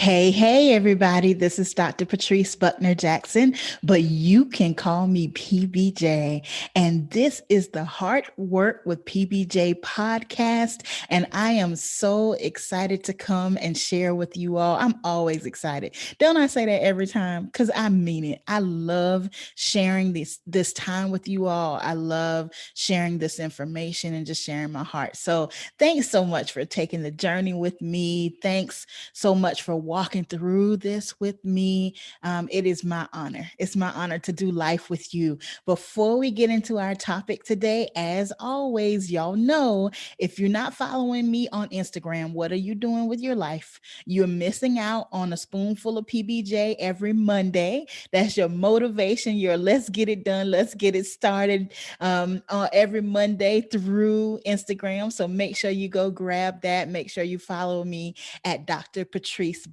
Hey, everybody. This is Dr. Patrice Jackson, but you can call me PBJ. And this is the Heart Work with PBJ podcast. And I am so excited to come and share with you all. I'm always excited. Don't I say that every time? Because I mean it. I love sharing this time with you all. I love sharing this information and just sharing my heart. So thanks so much for taking the journey with me. Thanks so much for walking through this with me. It is my honor. It's my honor to do life with you. Before we get into our topic today, as always, y'all know if you're not following me on Instagram, what are you doing with your life? You're missing out on a spoonful of PBJ every Monday. That's your motivation. Your let's get it done, let's get it started every Monday through Instagram. So make sure you go grab that. Make sure you follow me at Dr. Patrice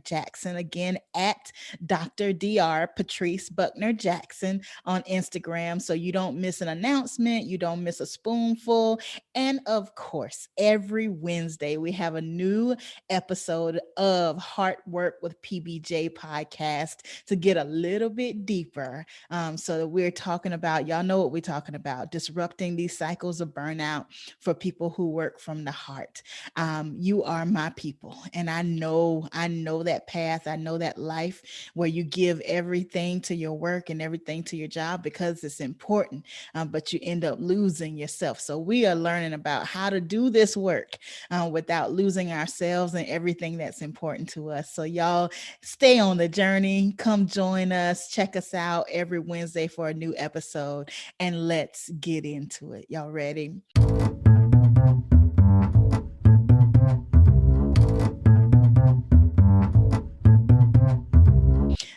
Jackson. Again, at Dr. Patrice Jackson on Instagram. So you don't miss an announcement, you don't miss a spoonful. And of course, every Wednesday, we have a new episode of Heart Work with PBJ podcast to get a little bit deeper. So that we're talking about, y'all know what we're talking about, disrupting these cycles of burnout for people who work from the heart. You are my people, and I know that path. I know that life where you give everything to your work and everything to your job because it's important, but you end up losing yourself. So we are learning about how to do this work without losing ourselves and everything that's important to us. So y'all stay on the journey. Come join us. Check us out every Wednesday for a new episode, and let's get into it. Y'all ready?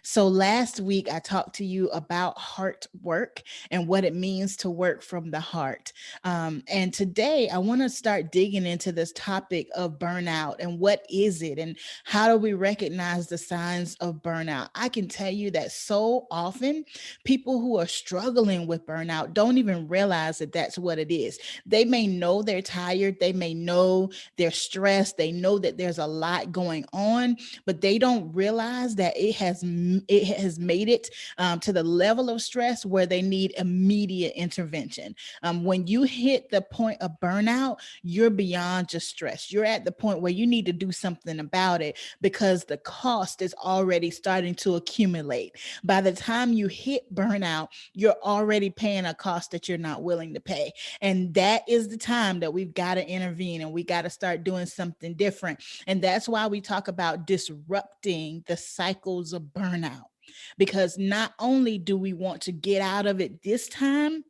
So last week, I talked to you about heart work and what it means to work from the heart. And today, I want to start digging into this topic of burnout and what is it and how do we recognize the signs of burnout? I can tell you that so often people who are struggling with burnout don't even realize that that's what it is. They may know they're tired, they may know they're stressed, they know that there's a lot going on, but they don't realize that it has made it to the level of stress where they need immediate intervention. When you hit the point of burnout, you're beyond just stress. You're at the point where you need to do something about it because the cost is already starting to accumulate. By the time you hit burnout, you're already paying a cost that you're not willing to pay. And that is the time that we've got to intervene and we got to start doing something different. And that's why we talk about disrupting the cycles of burnout. Because not only do we want to get out of it this time,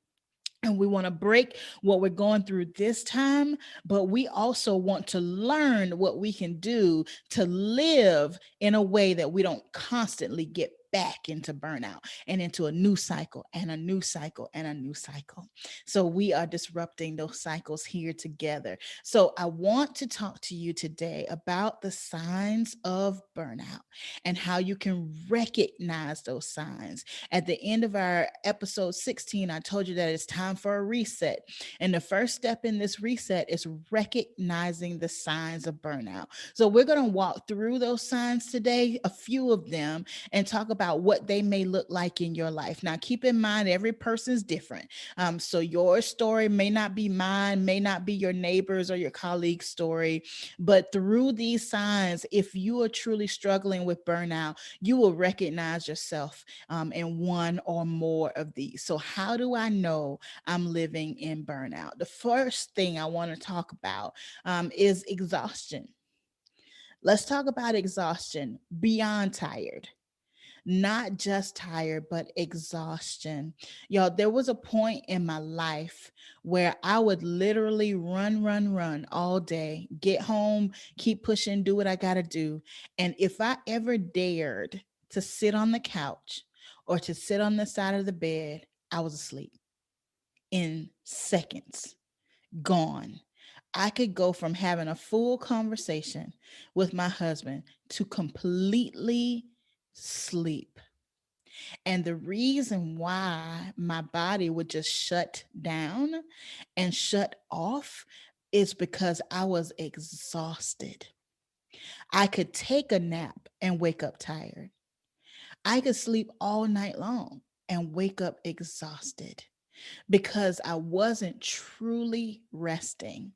and we want to break what we're going through this time, but we also want to learn what we can do to live in a way that we don't constantly get back into burnout and into a new cycle and a new cycle and a new cycle. So we are disrupting those cycles here together. So I want to talk to you today about the signs of burnout and how you can recognize those signs. At the end of our episode 16, I told you that it's time for a reset. And the first step in this reset is recognizing the signs of burnout. So we're going to walk through those signs today, a few of them, and talk about what they may look like in your life. Now, keep in mind, every person's different. So your story may not be mine, may not be your neighbor's or your colleague's story. But through these signs, if you are truly struggling with burnout, you will recognize yourself in one or more of these. So, how do I know I'm living in burnout? The first thing I want to talk about is exhaustion. Let's talk about exhaustion beyond tired, not just tired, but exhaustion. Y'all, there was a point in my life where I would literally run all day, get home, keep pushing, do what I got to do. And if I ever dared to sit on the couch or to sit on the side of the bed, I was asleep in seconds, gone. I could go from having a full conversation with my husband to completely sleep. And the reason why my body would just shut down and shut off is because I was exhausted. I could take a nap and wake up tired. I could sleep all night long and wake up exhausted because I wasn't truly resting.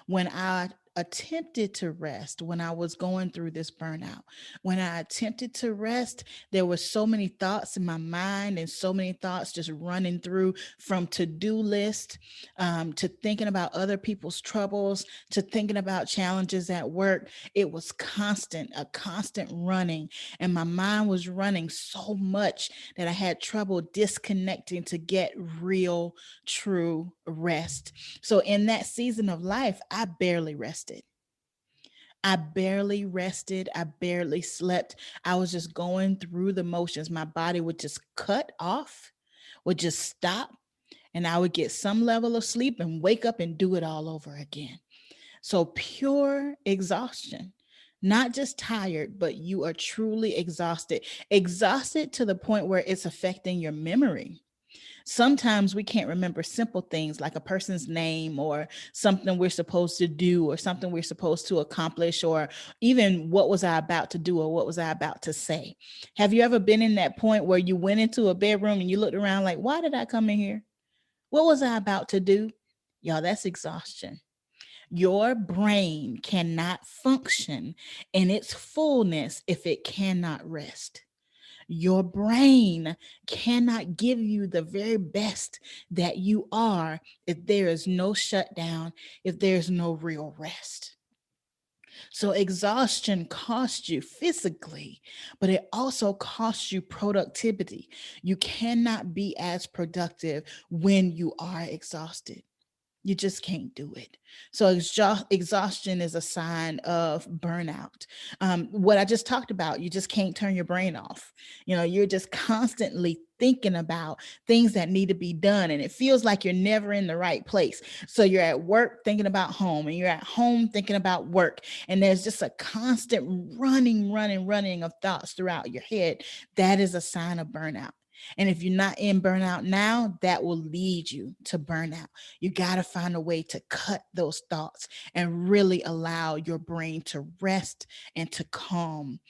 When I attempted to rest, when I was going through this burnout, when I attempted to rest, there were so many thoughts in my mind and so many thoughts just running through, from to-do list, to thinking about other people's troubles, to thinking about challenges at work. It was constant, a constant running, and my mind was running so much that I had trouble disconnecting to get real, true rest. So in that season of life, I barely rested. I barely rested. I barely slept. I was just going through the motions. My body would just cut off, would just stop, and I would get some level of sleep and wake up and do it all over again. So pure exhaustion. Not just tired, but you are truly exhausted. Exhausted to the point where it's affecting your memory. Sometimes we can't remember simple things like a person's name, or something we're supposed to do, or something we're supposed to accomplish, or even what was I about to do or what was I about to say. Have you ever been in that point where you went into a bedroom and you looked around like, why did I come in here? What was I about to do? Y'all, that's exhaustion. Your brain cannot function in its fullness if it cannot rest. Your brain cannot give you the very best that you are if there is no shutdown, if there's no real rest. So, exhaustion costs you physically, but it also costs you productivity. You cannot be as productive when you are exhausted. You just can't do it. So exhaustion is a sign of burnout. What I just talked about, you just can't turn your brain off. You're just constantly thinking about things that need to be done, and it feels like you're never in the right place. So you're at work thinking about home, and you're at home thinking about work, and there's just a constant running of thoughts throughout your head. That is a sign of burnout. And if you're not in burnout now, that will lead you to burnout. You got to find a way to cut those thoughts and really allow your brain to rest and to calm.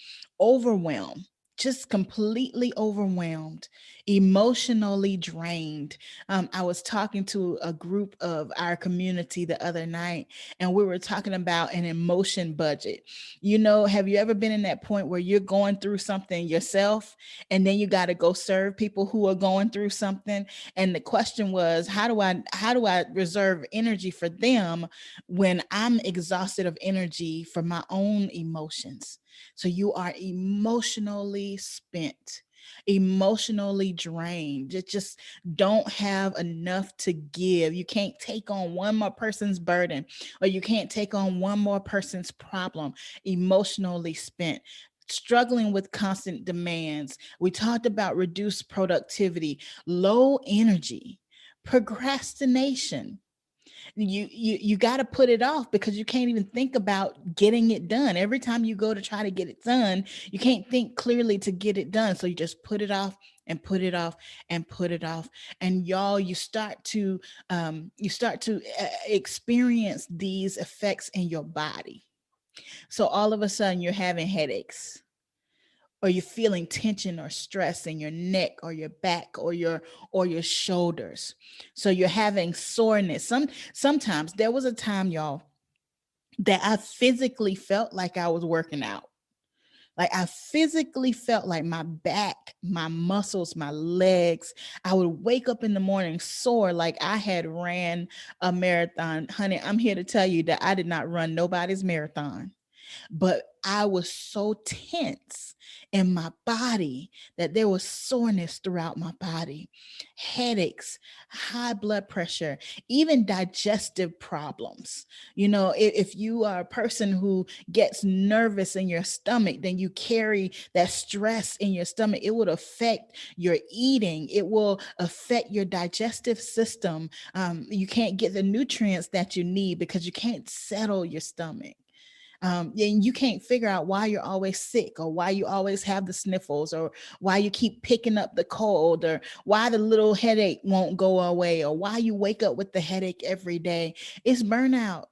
Overwhelm, just completely overwhelmed, emotionally drained. I was talking to a group of our community the other night, and we were talking about an emotion budget. Have you ever been in that point where you're going through something yourself, and then you got to go serve people who are going through something? And the question was, how do I reserve energy for them when I'm exhausted of energy for my own emotions? So you are emotionally spent, emotionally drained. You just don't have enough to give. You can't take on one more person's burden, or you can't take on one more person's problem. Emotionally spent, struggling with constant demands. We talked about reduced productivity, low energy, procrastination. You got to put it off because you can't even think about getting it done. Every time you go to try to get it done, you can't think clearly to get it done, so you just put it off and put it off and put it off. And y'all, you start to experience these effects in your body. So all of a sudden you're having headaches, or you're feeling tension or stress in your neck or your back or your shoulders. So you're having soreness. Sometimes there was a time, y'all, that I physically felt like I was working out. Like I physically felt like my back, my muscles, my legs. I would wake up in the morning sore, like I had ran a marathon. Honey, I'm here to tell you that I did not run nobody's marathon, but I was so tense in my body that there was soreness throughout my body, headaches, high blood pressure, even digestive problems. If you are a person who gets nervous in your stomach, then you carry that stress in your stomach. It would affect your eating, it will affect your digestive system. You can't get the nutrients that you need because you can't settle your stomach. And you can't figure out why you're always sick, or why you always have the sniffles, or why you keep picking up the cold, or why the little headache won't go away, or why you wake up with the headache every day. It's burnout.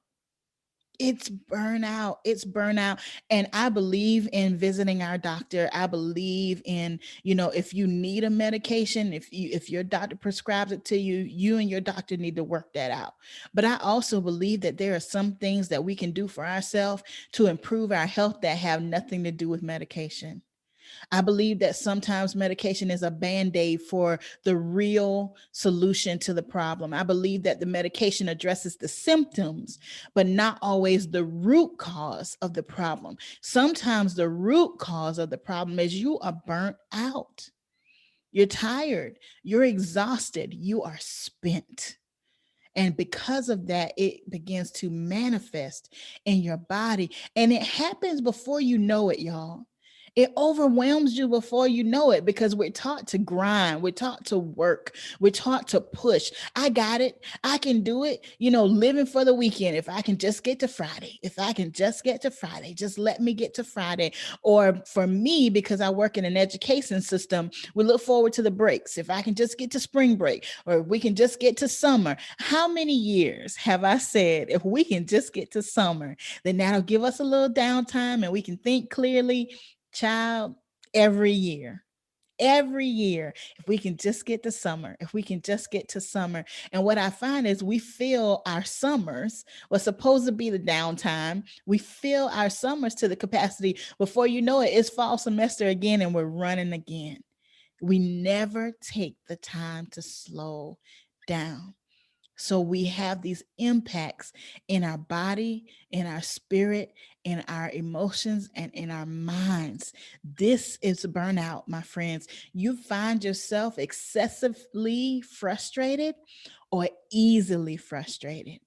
It's burnout. It's burnout. And I believe in visiting our doctor. I believe in, if you need a medication, if your doctor prescribes it to you, you and your doctor need to work that out. But I also believe that there are some things that we can do for ourselves to improve our health that have nothing to do with medication. I believe that sometimes medication is a band aid for the real solution to the problem. I believe that the medication addresses the symptoms, but not always the root cause of the problem. Sometimes the root cause of the problem is you are burnt out. You're tired. You're exhausted. You are spent. And because of that, it begins to manifest in your body. And it happens before you know it, y'all. It overwhelms you before you know it because we're taught to grind. We're taught to work. We're taught to push. I got it. I can do it. Living for the weekend. If I can just get to Friday, if I can just get to Friday, just let me get to Friday. Or for me, because I work in an education system, we look forward to the breaks. If I can just get to spring break, or we can just get to summer. How many years have I said, if we can just get to summer, then that'll give us a little downtime and we can think clearly? Child, every year. Every year, if we can just get to summer, if we can just get to summer. And what I find is we fill our summers, what's supposed to be the downtime, we fill our summers to the capacity. Before you know it, it's fall semester again and we're running again. We never take the time to slow down. So we have these impacts in our body, in our spirit, in our emotions, and in our minds. This is burnout, my friends. You find yourself excessively frustrated or easily frustrated,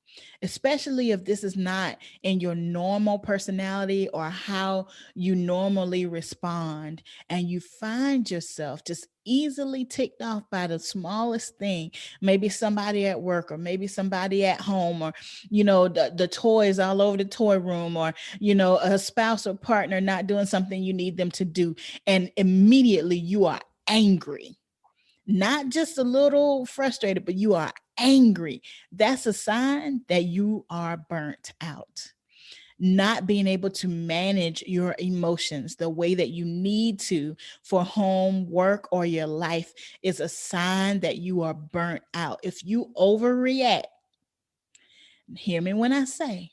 especially if this is not in your normal personality or how you normally respond. And you find yourself just easily ticked off by the smallest thing, maybe somebody at work or maybe somebody at home, or the toys all over the toy room, or a spouse or partner not doing something you need them to do, and immediately you are angry, not just a little frustrated, but you are angry. That's a sign that you are burnt out. Not being able to manage your emotions the way that you need to for home, work, or your life is a sign that you are burnt out. If you overreact, hear me when I say,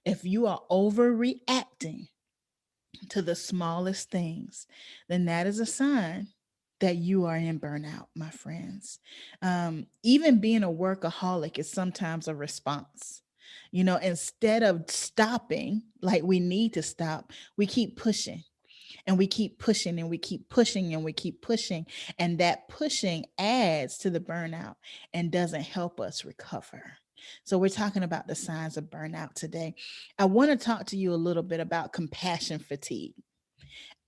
if you are overreacting to the smallest things, then that is a sign that you are in burnout, my friends. Even being a workaholic is sometimes a response. Instead of stopping like we need to stop, we keep pushing and we keep pushing and we keep pushing and we keep pushing. And that pushing adds to the burnout and doesn't help us recover. So, we're talking about the signs of burnout today. I want to talk to you a little bit about compassion fatigue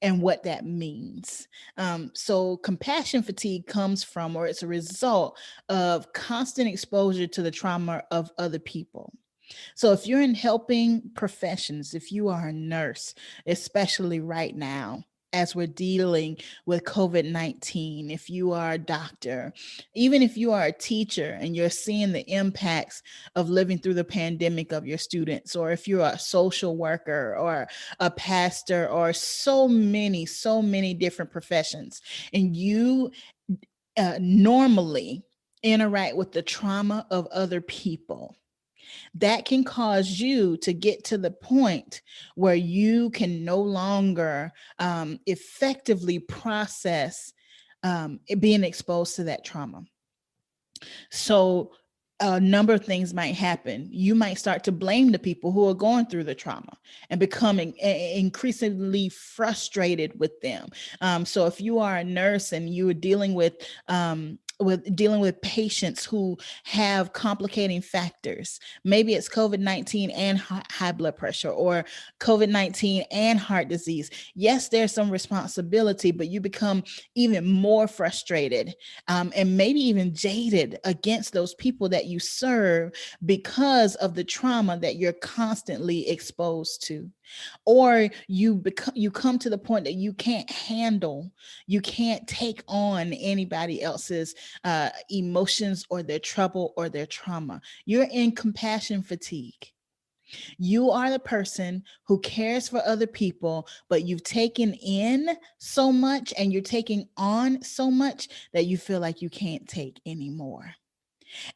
and what that means. So, compassion fatigue comes from, or it's a result of constant exposure to the trauma of other people. So if you're in helping professions, if you are a nurse, especially right now, as we're dealing with COVID-19, if you are a doctor, even if you are a teacher and you're seeing the impacts of living through the pandemic of your students, or if you're a social worker or a pastor, or so many different professions, and you normally interact with the trauma of other people, that can cause you to get to the point where you can no longer effectively process being exposed to that trauma. So, a number of things might happen. You might start to blame the people who are going through the trauma and becoming increasingly frustrated with them. So if you are a nurse and you are dealing with patients who have complicating factors, maybe it's COVID-19 and high blood pressure, or COVID-19 and heart disease. Yes, there's some responsibility, but you become even more frustrated, and maybe even jaded against those people that you serve because of the trauma that you're constantly exposed to. Or you come to the point that you can't take on anybody else's emotions or their trouble or their trauma. You're in compassion fatigue. You are the person who cares for other people, but you've taken in so much and you're taking on so much that you feel like you can't take anymore.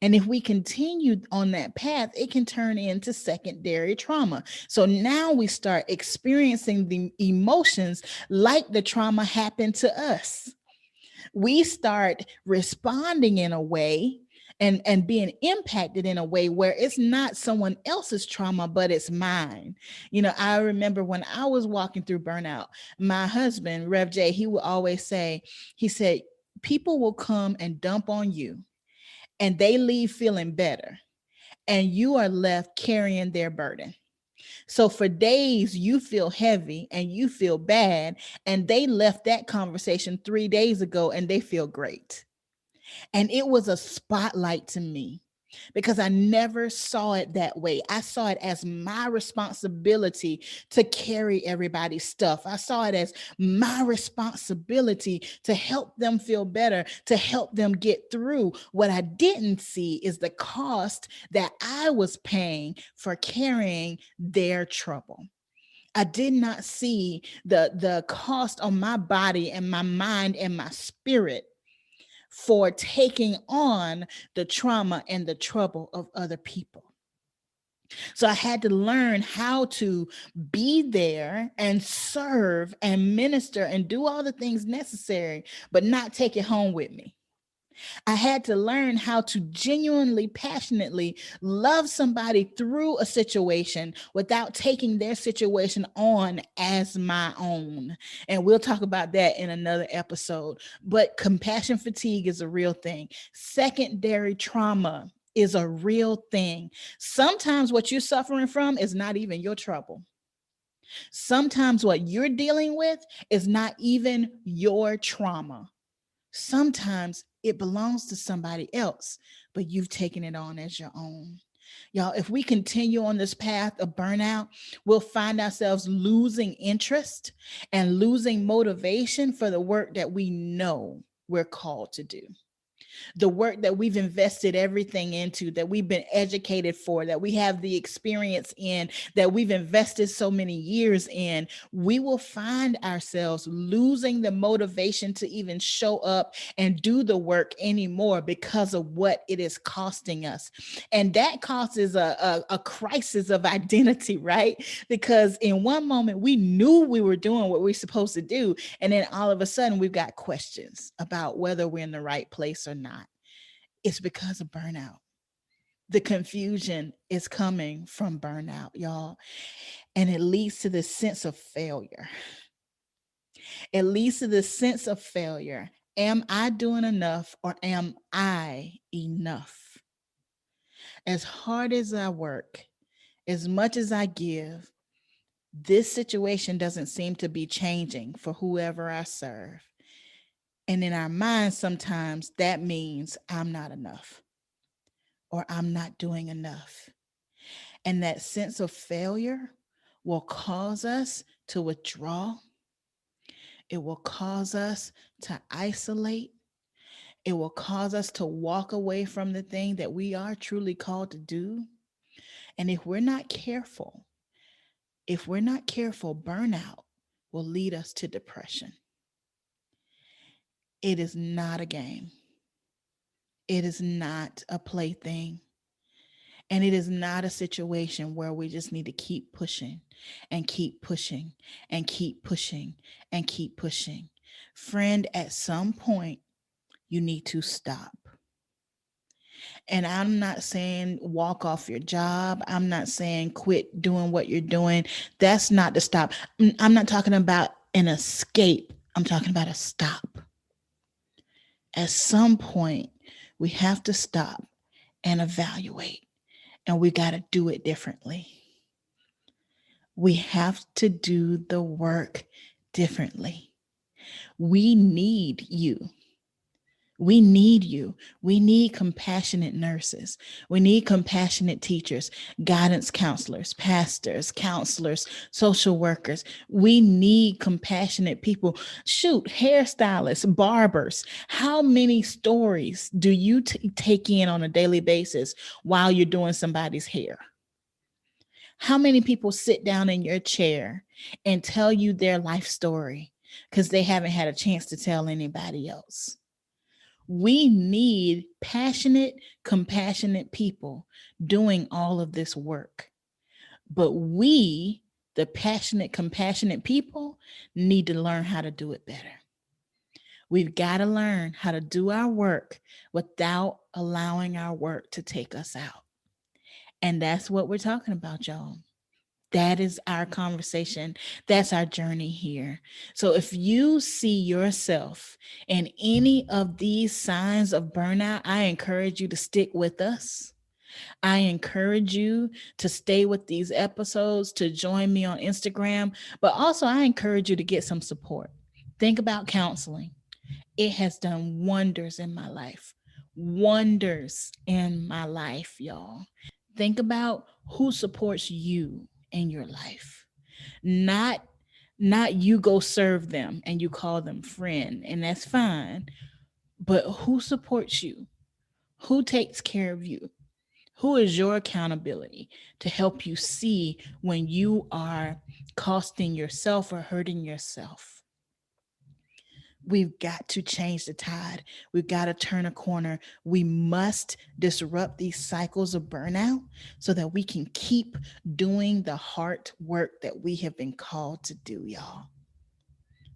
And if we continue on that path, it can turn into secondary trauma. So now we start experiencing the emotions like the trauma happened to us. We start responding in a way and being impacted in a way where it's not someone else's trauma, but it's mine. I remember when I was walking through burnout, my husband, Rev J, he would always say, he said, people will come and dump on you and they leave feeling better, and you are left carrying their burden. So for days, you feel heavy and you feel bad, and they left that conversation 3 days ago and they feel great. And it was a spotlight to me because I never saw it that way. I saw it as my responsibility to carry everybody's stuff. I saw it as my responsibility to help them feel better, to help them get through. What I didn't see is the cost that I was paying for carrying their trouble. I did not see the cost on my body and my mind and my spirit for taking on the trauma and the trouble of other people. So I had to learn how to be there and serve and minister and do all the things necessary, but not take it home with me. I had to learn how to genuinely, passionately love somebody through a situation without taking their situation on as my own. And we'll talk about that in another episode. But compassion fatigue is a real thing. Secondary trauma is a real thing. Sometimes what you're suffering from is not even your trouble. Sometimes what you're dealing with is not even your trauma. Sometimes it belongs to somebody else, but you've taken it on as your own. Y'all, if we continue on this path of burnout, we'll find ourselves losing interest and losing motivation for the work that we know we're called to do, the work that we've invested everything into, that we've been educated for, that we have the experience in, that we've invested so many years in. We will find ourselves losing the motivation to even show up and do the work anymore because of what it is costing us. And that causes a crisis of identity, right? Because in one moment we knew we were doing what we're supposed to do, and then all of a sudden we've got questions about whether we're in the right place or not. It's because of burnout. The confusion is coming from burnout, y'all. And it leads to this sense of failure. It leads to this sense of failure. Am I doing enough, or am I enough? As hard as I work, as much as I give, this situation doesn't seem to be changing for whoever I serve. And in our minds, sometimes that means I'm not enough, or I'm not doing enough. And that sense of failure will cause us to withdraw. It will cause us to isolate. It will cause us to walk away from the thing that we are truly called to do. And if we're not careful, burnout will lead us to depression. It is not a game. It is not a plaything. And it is not a situation where we just need to keep pushing and keep pushing and keep pushing and keep pushing. Friend, at some point, you need to stop. And I'm not saying walk off your job. I'm not saying quit doing what you're doing. That's not the stop. I'm not talking about an escape. I'm talking about a stop. At some point, we have to stop and evaluate, and we got to do it differently. We have to do the work differently. We need you. We need you. We need compassionate nurses. We need compassionate teachers, guidance counselors, pastors, counselors, social workers. We need compassionate people. Shoot, hairstylists, barbers. How many stories do you take in on a daily basis while you're doing somebody's hair? How many people sit down in your chair and tell you their life story because they haven't had a chance to tell anybody else? We need passionate, compassionate people doing all of this work. But we, the passionate, compassionate people, need to learn how to do it better. We've got to learn how to do our work without allowing our work to take us out. And that's what we're talking about, y'all. That is our conversation. That's our journey here. So if you see yourself in any of these signs of burnout, I encourage you to stick with us. I encourage you to stay with these episodes, to join me on Instagram, but also I encourage you to get some support. Think about counseling. It has done wonders in my life. Wonders in my life, y'all. Think about who supports you in your life. Not not you go serve them and you call them friend, and that's fine, but who supports you? Who takes care of you? Who is your accountability to help you see when you are costing yourself or hurting yourself? We've got to change the tide. We've got to turn a corner. We must disrupt these cycles of burnout so that we can keep doing the hard work that we have been called to do, y'all.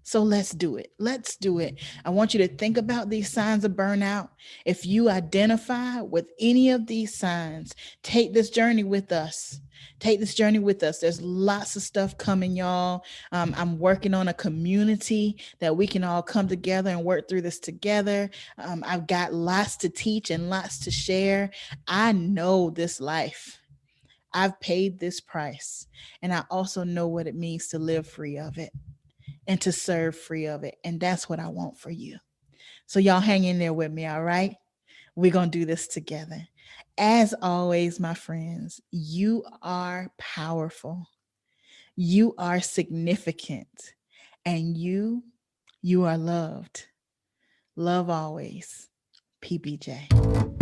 So let's do it. Let's do it. I want you to think about these signs of burnout. If you identify with any of these signs, take this journey with us. Take this journey with us. There's lots of stuff coming, y'all. I'm working on a community that we can all come together and work through this together. I've got lots to teach and lots to share. I know this life. I've paid this price, and I also know what it means to live free of it and to serve free of it. And that's what I want for you. So, y'all hang in there with me, all right? We're going to do this together. As always, my friends, you are powerful, you are significant, and you are loved. Love always. PBJ.